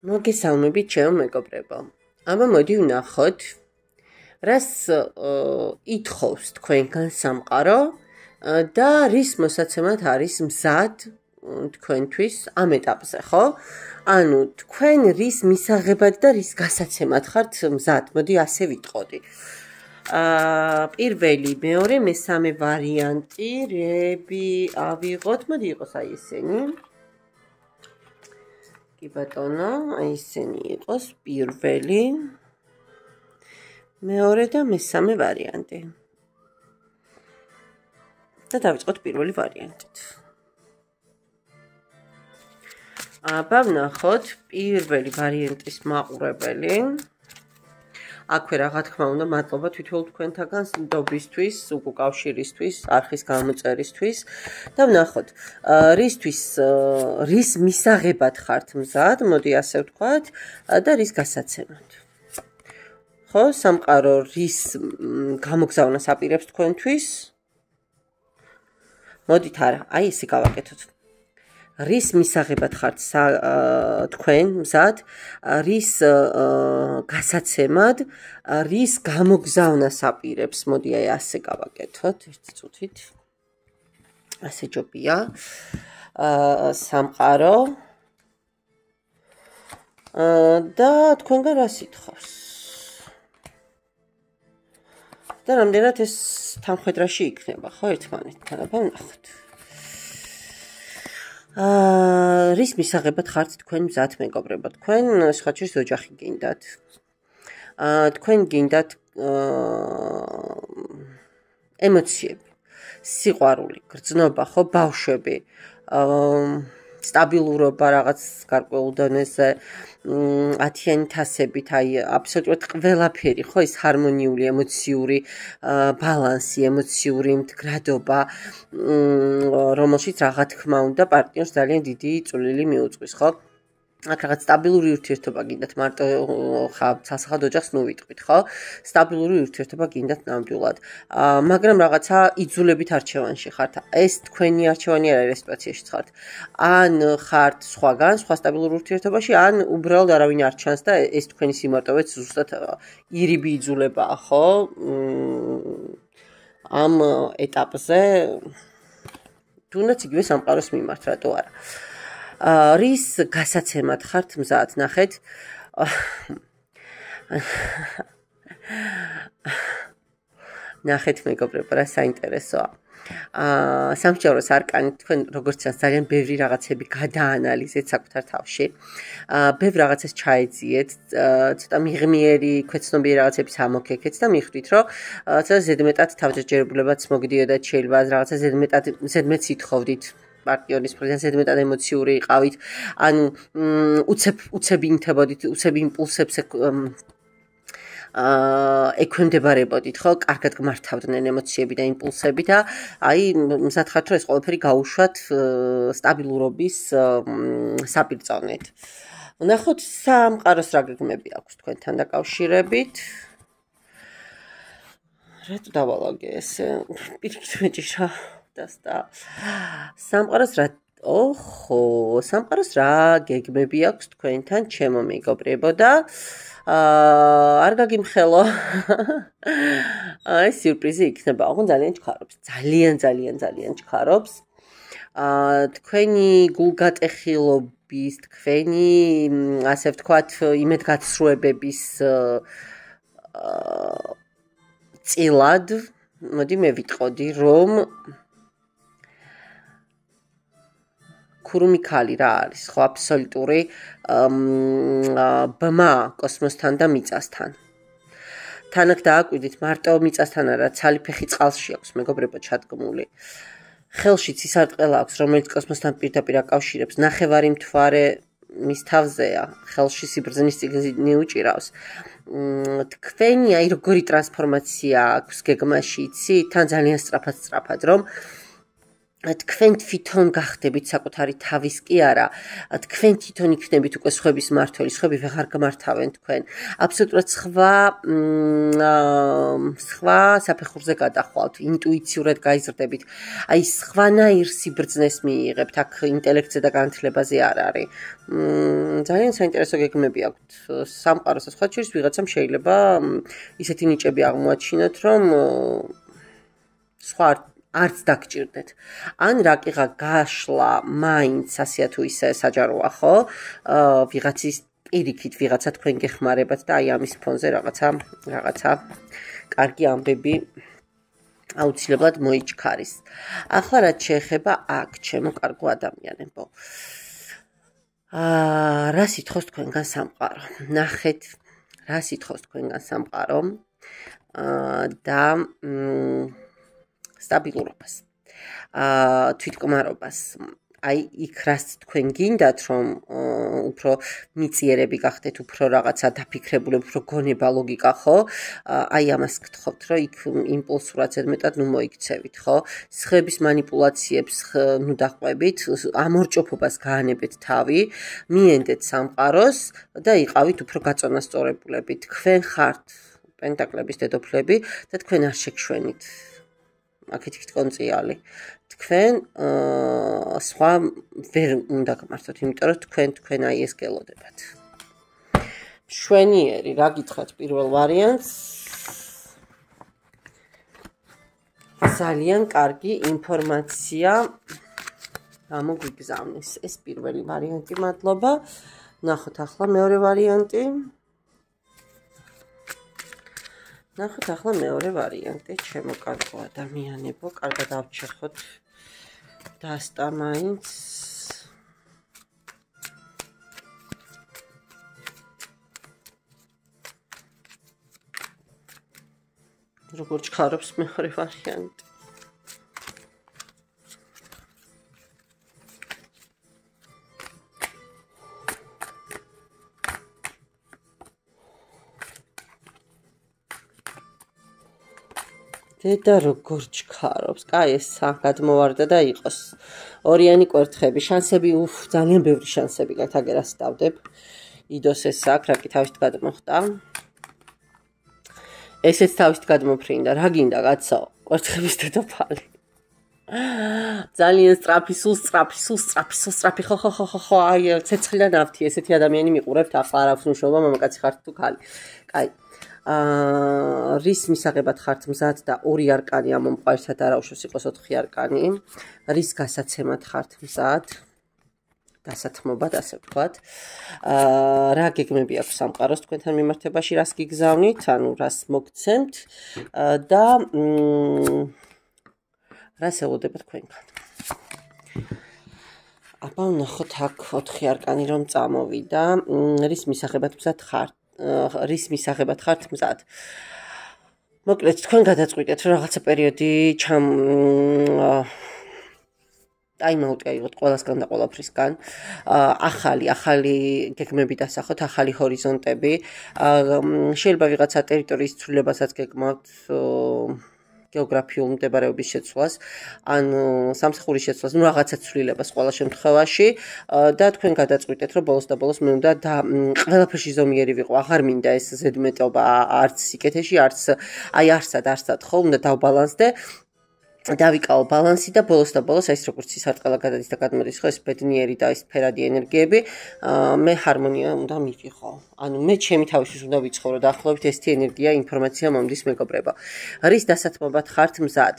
მოგესალმებით ჩემო მეგობრებო. აბა მოდი ვნახოთ, რას ითხოვს თქვენგან სამყარო და რის მოსაცემად არის მზად თქვენთვის ამ ეტაპზე, ხო? ანუ თქვენ რის მისაღებად და რის გასაცემად ხართ მზად? მოდი ასე ვიტყოდი. პირველი, მეორე, მესამე ვარიანტი, რები ავიღოთ, მოდი იყოს აი ესენი. კი ბატონო, აი ესენი იყოს პირველი, მეორე და მესამე ვარიანტი. და დავიწყოთ პირველი ვარიანტით. აბა ვნახოთ პირველი ვარიანტის მაყურებელი. აქვე რა თქმა უნდა, მადლობა თითოეულ თქვენთაგან ნდობისთვის, უკავშირისთვის, არხის გამოწერისთვის და ვნახოთ, რის მისაღებად ხართ მზად, მოდი ასე ვთქვათ, და რის გასაცემად. ხო, სამყარო რის გამოგზავნას აპირებს თქვენთვის? მოდით არა, აი ესე გავაკეთოთ. რის მისაღებად ხართ თქვენ მზად, რის გასაცემად, რის გამოგზავნას აპირებს, მოდი აი ასე გავაკეთოთ, ერთი წუთით. ასე ჯობია. სამყარო და თქვენგან რას ითხოვს? და რამდენად ეს თანხმედრაში იქნება, ხო, ერთმანეთთან, აბა ვნახოთ. რის მისაღებად ხართ თქვენ მზად მეგობრებო? თქვენ სხვაჩვენს ოჯახი გინდათ. თქვენ გინდათ ემოციები, სიყვარული, გრძნობა, ხო, ბავშვები, სტაბილურობა რაღაც გარკვეულ დონეზე, 10-იანი თასებით, აი აბსოლუტურად ყველაფერი, ხო, ის ჰარმონიული ემოციური ბალანსი, ემოციური მდგრადობა, რომელშიც რა თქმა უნდა პარტნიორს ძალიან დიდი წვლილი მიუძღვის, ხო? აქ რაღაც სტაბილური ურთიერთობა გინდათ, მარტო სასახად ოჯახს ნუ ვიტყვით, ხო? სტაბილური ურთიერთობა გინდათ ნამდვილად. მაგრამ რაღაცა იძულებით არჩევანში ხართ. ეს თქვენი არჩევანი არ არის სიტუაციაში ხართ. ან ხართ სხვაგან, სხვა სტაბილურ ურთიერთობაში, ან უბრალოდ არავინ არ ჩანს და ეს თქვენი სიმარტოვეც ზუსტად ირიბი იძულებაა, ხო? ამ ეტაპზე თუნდაც იგივე სამყაროს მიმართ, რატო არა? რის გასაცემად ხართ მზად, ნახეთ. ნახეთ მეგობრებო, რა საინტერესოა. სამსჯავროს არკანი თქვენ როგორც ჩანს ძალიან ბევრი რაღაცები გადაანალიზეთ საკუთარ თავში. ბევრ რაღაცას ჩაეძიეთ, ცოტა მიღმიერი, ქვეცნობიერი რაღაცების ამოქეკეთ და მიხვდით, რომ ცოტა ზედმეტად თავდაჯერებულებაც მოგდიოდათ, შეიძლება რაღაცა ზედმეტს ითხოვდით. პარტნიორის მხრიდან ზედმეტად ემოციური იყავით, ანუ უცებ ინთებოდით, უცებ იმპულსებს ექვემდებარებოდით, ხო? კარგად გმართავდნენ ემოციები და იმპულსები და აი მზად ხართ, რომ ეს ყველაფერი გაუშვათ სტაბილურობის საპირწონედ. ვნახოთ სამყაროს რა გეგმები აქვს თქვენთან დაკავშირებით. რატო დავალაგე ესე? პირიქით მეჭიშა. სამყაროს რა გეგმები აქვს თქვენთან ჩემო მეგობრებო და არ გაგიმხელო. ეს სიურპრიზი იქნება, ოღონდ ძალიან ჩქარობს, ძალიან ჩქარობს. თქვენი გულგატეხილობის, თქვენი ასე ვთქვათ, იმედგაცრუებების წილად, მოდი მე ვიტყოდი, რომ ქურუმი ქალი რა არის, ხო, აბსოლუტური ბმა კოსმოსთან და მიწასთან. თანაც დააკვირდით, მარტო მიწასთან არა, ცალი ფეხი წყალში აქვს, მეგობრებო, ჩადგმული. ხელშიც ის არტყელა აქვს, რომელიც კოსმოსთან პირდაპირ აკავშირებს, ნახევარი მთვარე მის თავზეა, ხელში სიბრძნის წიგნი უჭირავს. თქვენი აი როგორი ტრანსფორმაცია აქვს გეგმაში, იცი? თან ძალიან სწრაფად, რომ თქვენ თვითონ გახდებით საკუთარი თავის კი არა, თქვენ თვითონ იქნებით უკვე სხვების მართველი, სხვები ვეღარ გამართავენ თქვენ. აბსოლუტურად სხვა საფეხურზე გადახვალთ, ინტუიციურად გაიზრდებით. აი სხვანაირ სიბრძნეს მიიღებთ, აქ ინტელექტზე და განათლებაზე არ არის. ძალიან საინტერესო გეგმები აქვთ. სამყაროს სხვა შორის ვიღაცამ შეიძლება ისეთი ნიჭები აღმოაჩინოთ, რომ სხვა არც დაგჭირდეთ. ან რაკიღა გაშლა მაინც ასეა თუ ისე საჯაროა, ხო? ვიღაცის პირიქით ვიღაცა თქვენ გეხმარებათ და აი ამის ფონზე რაღაცა კარგი ამბები აუცილებლად მოიჩქარის. ახლა რაც შეეხება აქ, ჩემო კარგო ადამიანებო. რა სითხოს თქვენგან სამყარო? ნახეთ, რა სითხოს თქვენგან სამყარო და სტაბილურობას, თვითკმარობას. აი იქ რაც თქვენ გინდათ, რომ უფრო მიწიერები გახდეთ, უფრო რაღაცა დაფიქრებული, უფრო გონება, ლოგიკა, ხო? აი ამას გთხოვთ, რომ იქ იმპულსურად ზედმეტად მოიქცევით, ხო? სხვების манипуляციებს დაყვებით, ამორჭოფობას გაანებეთ თავი, მიენდეთ სამყაროს და იყავით უფრო გაწონასწორებულები. თქვენ ხართ პენტაკლების დედოფლები და თქვენ არ შეგშვენით. აქეთ კონწიალი. თქვენ სხვა ვერ უნდა გმართოთ, იმიტომ რომ თქვენ აი ეს გელოდებათ. მშვენიერი, რა გითხრათ პირველ ვარიანტს? ძალიან კარგი ინფორმაცია გამოგვიგზავნის. ეს პირველი ვარიანტი, მადლობა. ნახოთ ახლა მეორე ვარიანტი. ნახოთ ახლა მეორე ვარიანტი, ჩემო კარგო ადამიანებო, კარგად ავჩეხოთ დასტა მაინც. როგორ ჩქარობს მეორე ვარიანტი? და როგორ ჩქარობს, კაი ეს გადმოვარდა და იყოს. ორიანი კვერთხები, შანსები, ძალიან ბევრი შანსები გაქვს, აგერ ასტავდებ. იდოს ეს აქ, რაკი თავით გადმოხდა. ესეც თავით გადმოფრინდა, რა გინდა კაცო? კვერთხების დედოფალი. ძალიან სწრაფი, სულ სწრაფი, ხო, აი, ცეცხლიდან ავთი, ესეთი ადამიანი მიყურებთ, ახლა არავის ნიშნობა, მამაკაცი ხართ თუ ქალი. კაი. რის მისაღებად ხართ მზად და 2 არკანი ამ მომყარისად არაუშვეს იყოს 4 არკანი. რის გასაცემად ხართ მზად? დასათმობად, ასე ვთქვათ. რა გეგმები აქვს სამყაროს თქვენთან მიმართებაში, რას გიგზავნით, ანუ რას მოგცემთ და რას ელოდებათ თქვენგან. აბა ვნახოთ აქ 4 არკანი რომ წამოვიდა, რის მისაღებად მზად ხართ? რის მისაღებად ხართ მზად. მოკლედ თქვენ გადაწყვიტეთ რომ რაღაცა პერიოდი ტაიმაუტი აიღოთ ყველასგან და ყველაფრისგან. ახალი გეგმები დასახოთ, ახალი ჰორიზონტები. შეიძლება ვიღაცა ტერიტორიის ცვლილებასაც გეგმავთ, გეოგრაფიულ მდებარეობის შეცვლას, ან სამსახურის შეცვლას, ну რაღაცა ცვლილებას ყველა შემთხვევაში და თქვენ გადაწყვიტეთ, რომ ბოლოს და ბოლოს მე უნდა და ყველაფერში ზომიერი ვიყო, აღარ მინდა ეს ზედმეტობა, არც სიკეთეში, არც არსად, ხო, უნდა დავბალანსდე. დავიკავო ბალანსი და ბოლოს ეს როგორც სისარტყელა გადადის და გადმოდის, ხო, ეს ბედნიერი და ეს ფერადი ენერგიები, მე ჰარმონია უნდა მივიღო. ანუ მე ჩემი თავისთვის უნდა ვიცხოვრო და ახლობით ესეთი ენერგია, ინფორმაცია მომდის მეგობრებო. რის დასათმობად ხართ მზად?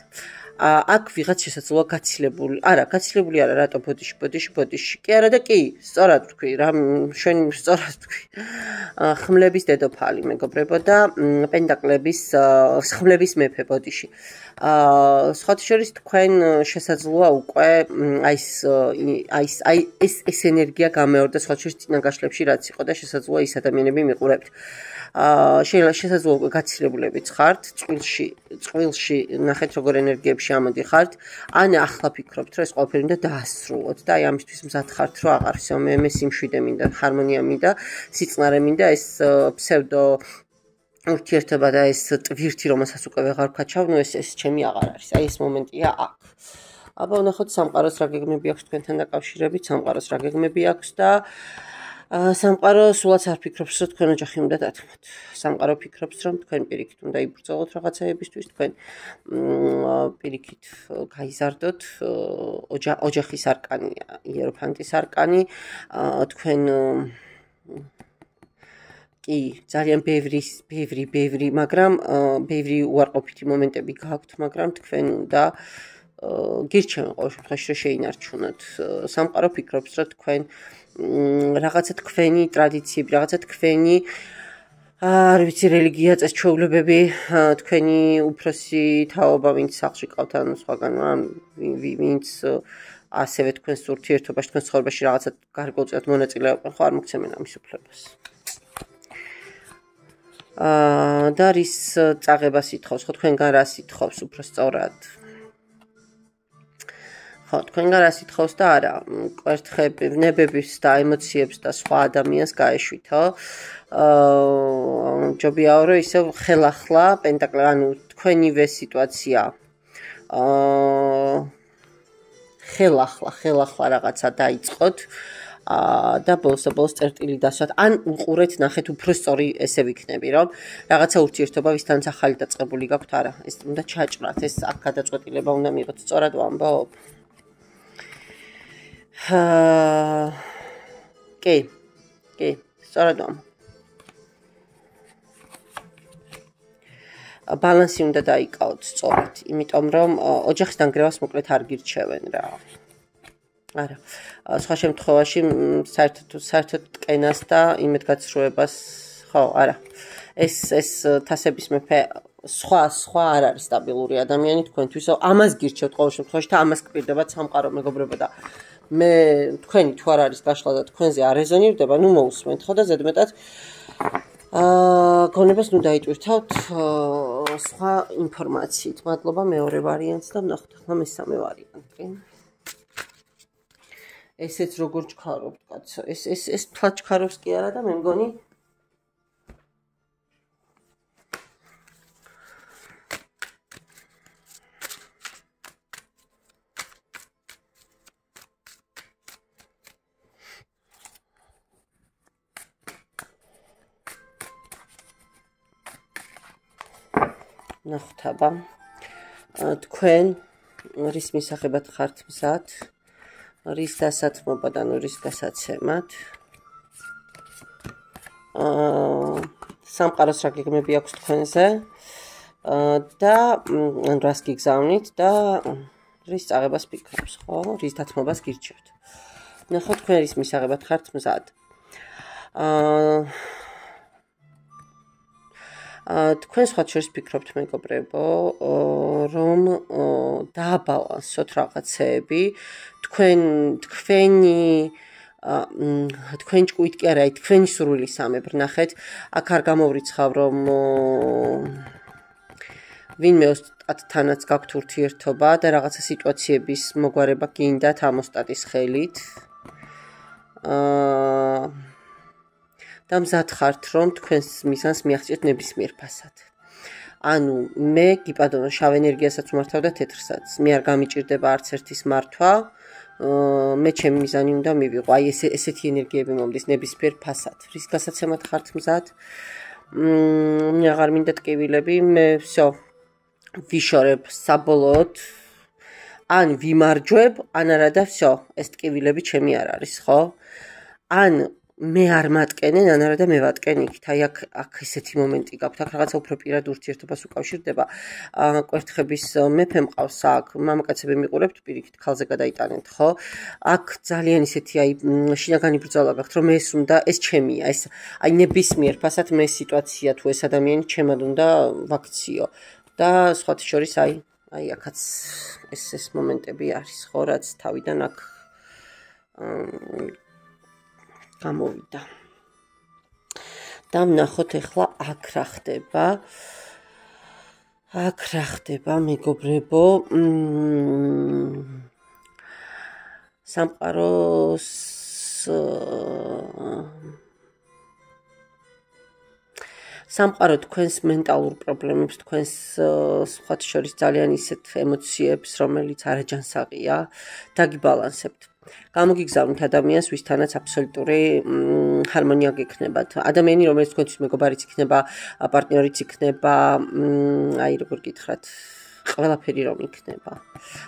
აქ ვიღაც შესაძლოა გაცილებული არა, რატო ბოდიში. კი არა და კი, სწორად ვთქვი, რა შენ სწორად ვთქვი. ხმლების დედოფალი მეგობრებო და პენტაკლების ხმლების მეფე ბოდიში. სხვათა შორის თქვენ შესაძლოა უკვე ეს ენერგია გამეორდა სხვათა შორის წინა გაშლებში რაც იყო და შესაძლოა ის ადამიანები მიყურებთ. შესაძლოა გაცილებულებიც ხართ, წყვილში ნახეთ როგორ ენერგიებში ამოდიხართ, ან ახლა ფიქრობთ, რომ ეს ყველაფერი უნდა დაასრულოთ და აი ამისთვის მზად ხართ, რომ აღარ всё, მე სიმშვიდე მინდა, ჰარმონია მინდა, სიწნარე მინდა, ეს ფსევდო ურთიერთობა და ეს ტვირთი, რომელსაც უკვე ვეღარ ვქაჩავ, ну ეს ჩემი აღარ არის. აი ეს მომენტია აქ. აბა ვნახოთ სამყაროს რა გეგმები აქვს თქვენთან დაკავშირებით, სამყაროს რა გეგმები აქვს და სამყარო სულაც არ ფიქრობს, რომ თქვენ ოჯახი უნდა დათმოთ. სამყარო ფიქრობს, რომ თქვენ პირიქით უნდა იბრძოლოთ რაღაცაებისთვის, თქვენ პირიქით გაიზარდოთ, ოჯახის არკანია, იეროფანტის არკანი, თქვენ კი, ძალიან ბევრი, მაგრამ ბევრი უარყოფითი მომენტები გაქვთ, მაგრამ თქვენ უნდა გირჩევენ ყოველ შემთხვევაში, რომ შეინარჩუნოთ. სამყარო ფიქრობს, რომ თქვენ რაღაცა თქვენი ტრადიციები, რაღაცა თქვენი არ ვიცი რელიგია, წესჩვეულებები, თქვენი უფროსი თაობა, ვინც სახლში ყავთ ან სხვაგან, ვინც ასევე თქვენს ურთიერთობაში, თქვენს ცხოვრებაში რაღაცა გარკვეულწილად მონაწილეობენ, ხო არ მოგცემენ ამის უფლებას. და რის წაღებას ითხოვს, ხო თქვენგან რას ითხოვს უფრო სწორად? ხო, თქვენგან რას ითხოვს და არა, კვერთხები, ვნებების და ემოციებს და სხვა ადამიანს გაეშვითო. ჯობიაო, რომ ისევ ხელახლა, პენტაკლი, ანუ თქვენივე სიტუაცია. ხელახლა რაღაცა დაიწყოთ. და ბოლოს წერტილი დასვათ, ან უყურეთ, ნახეთ, უფრო სწორი ესე ვიქნები, რომ რაღაცა ურთიერთობა ვისთანაც ახალი დაწყებული გაქვთ, არა, ეს უნდა ჩაჭრათ, ეს აქ გადაწყვეტილება უნდა მიიღოთ, სწორად ვამბობ. კი, სწორად ვამბობ. ბალანსი უნდა დაიკავოთ სწორად, იმიტომ რომ ოჯახის დანგრევას მოკლედ არ გირჩევენ რა. არა, სხვა შემთხვევაში საერთოდ ტკენას და იმედგაცრუებას, ხო, არა. ეს თასების მეფე სხვა არ არის სტაბილური ადამიანი თქვენთვის, ამას გირჩევთ ყოველ შემთხვევაში და ამას გპირდებათ სამყარო მეგობრებო და მე თქვენი თუ არ არის გაშლა და თქვენზე არ რეზონირდება, ნუ მოусმენთ ხო და ზედმეტად გონებას ნუ დაიტვირთავთ სხვა ინფორმაციით. მადლობა მეორე ვარიანტს და ვნახოთ ახლა მესამე ვარიანტი. ესეც როგორ ჩქარობთ, კაცო. ეს თქვა ჩქარობს კი არა და მე მგონი ნახოთ აბა. თქვენ რის მისაღებად ხართ მზად? რის დასათმობად, ანუ რის გასაცემად. სამყაროს რა გეგმები აქვს თქვენზე და რას გიგზავნით და რის წაღებას ფიქრობს, ხო? რის დათმობას გირჩევთ. ნახოთ თქვენ რის მისაღებად ხართ მზად. თქვენ სხვა შორის ფიქრობთ მეგობრებო, რომ დააბალანსოთ რაღაცეები, თქვენ ჭკვით კი არა, თქვენი სურვილის ამებ ნახეთ, აქ არ გამოვრიცხავ, რომ ვინმე ოსტატთანაც გაქვთ ურთიერთობა და რაღაცა სიტუაციების მოგვარება გინდათ ამ ოსტატის ხელით. და მზად ხართ, რომ თქვენს მიზანს მიაღწიოთ ნებისმიერ ფასად. ანუ მე გიპატონო შავ ენერგიასაც ვმართავ და თეთრსაც. მე არ გამიჭირდება არც ერთის მართვა. მე ჩემი მიზანი უნდა მივიღო. აი ესეთი ენერგიები მომდის ნებისმიერ ფასად. რის გასაცემად ხართ მზად? მე აღარ მინდა ტკივილები, მე всё ვიშორებ საბოლოოდ. ან ვიმარჯვებ, ან არა და всё, ეს ტკივილები ჩემი არ არის, ხო? ან მე არ მატკენენ, ან არა და მე ვატკენ იქით. აი აქ ესეთი მომენტი გაქვთ, აქ რაღაცა უფრო პირად ურთიერთობას უკავშირდება. კვერთხების მეფე მყავს აქ, მამაკაცები მიყურებთ პირიქით, ქალზე გადაიტანეთ, ხო? აქ ძალიან ისეთი აი შინაგანი ბრძოლა გაქვთ, რომ ეს უნდა, ეს ჩემია, ეს აი ნებისმიერ ფასად მე სიტუაცია თუ ეს ადამიანი ჩემად უნდა ვაქციო. და სხვათა შორის აი აქაც ეს მომენტები არის, ხო, რაც თავიდან აქ გამოვიდა. და ვნახოთ ახლა აქ რა ხდება. აქ რა ხდება, მეგობრებო? სამყარო თქვენს მენტალურ პრობლემებს, თქვენს სხვათა შორის ძალიან ისეთ ემოციებს, რომელიც არაჯანსაღია, დაგიბალანსებთ. გამოგიგზავნით ადამიანს, ვისთანაც აბსოლუტური ჰარმონია გექნებათ. ადამიანი, რომელიც თქვენთვის მეგობარიც იქნება, პარტნიორიც იქნება, აი როგორ გითხრათ, ყველაფერი რომ იქნება.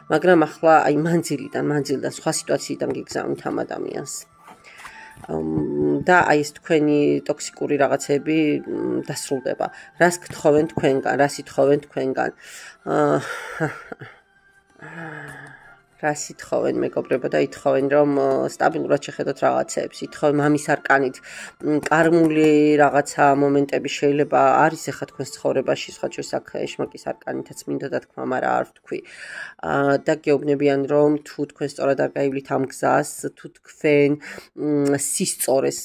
მაგრამ ახლა აი მანძილიდან სხვა სიტუაციიდან გიგზავნით ამ ადამიანს. და აი ეს თქვენი ტოქსიკური რაღაცები დასრულდება. რას გთხოვენ თქვენგან, რას ითხოვენ თქვენგან? რას ითხოვენ მეგობრებო და ითხოვენ რომ სტაბილურად შეხედოთ რაღაცებს, ითხოვენ მამის არკანით, კარმული რაღაცა მომენტები შეიძლება არის ახლა თქვენს ცხოვრებაში, სხვა შორის აქ ეშმაკის არკანითაც მინდა დათქმა, მაგრამ არ ვთქვი. და გეუბნებიან რომ თუ თქვენ სწორად არ გაივლით ამ გზას, თუ თქვენ სისწორეს,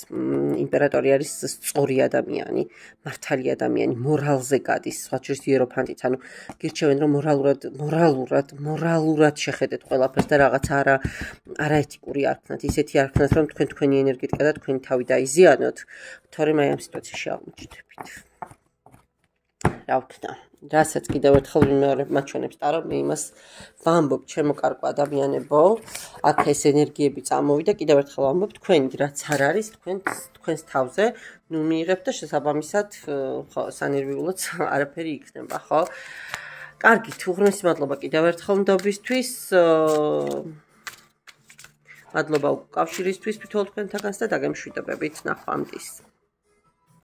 იმპერატორი არის სწორი ადამიანი, მართალი ადამიანი, მორალზე გადის, სხვა შორის იეროფანტიც, ანუ გირჩევენ რომ მორალურად შეხედეთ ყველაფერს და რაღაც არაეთიკური არ ქნათ, ისეთი არ ქნათ, რომ თქვენ თქვენი ენერგეტიკა და თქვენი თავი დაიზიანოთ, თორემ აი ამ სიტუაციაში აღმოჩნდებით. რა ვქნა? რასაც კიდევ ერთხელ ვიმეორებ მაჩვენებს ტარო, მე იმას ვამბობ, ჩემო კარგო ადამიანებო, აქ ეს ენერგიები წამოვიდა, კიდევ ერთხელ ვამბობ, თქვენი რაც არ არის, თქვენს თავზე, ნუ მიიღებთ და შესაბამისად, ხო, სანერვიულოც არაფერი იქნება, ხო? კარგით, უღრმესი მადლობა კიდევ ერთხელ მდობისთვის. მადლობა უკავშირისთვის თვითონ თქვენთაგანს და დაგემშვიდობებით ნახვამდის.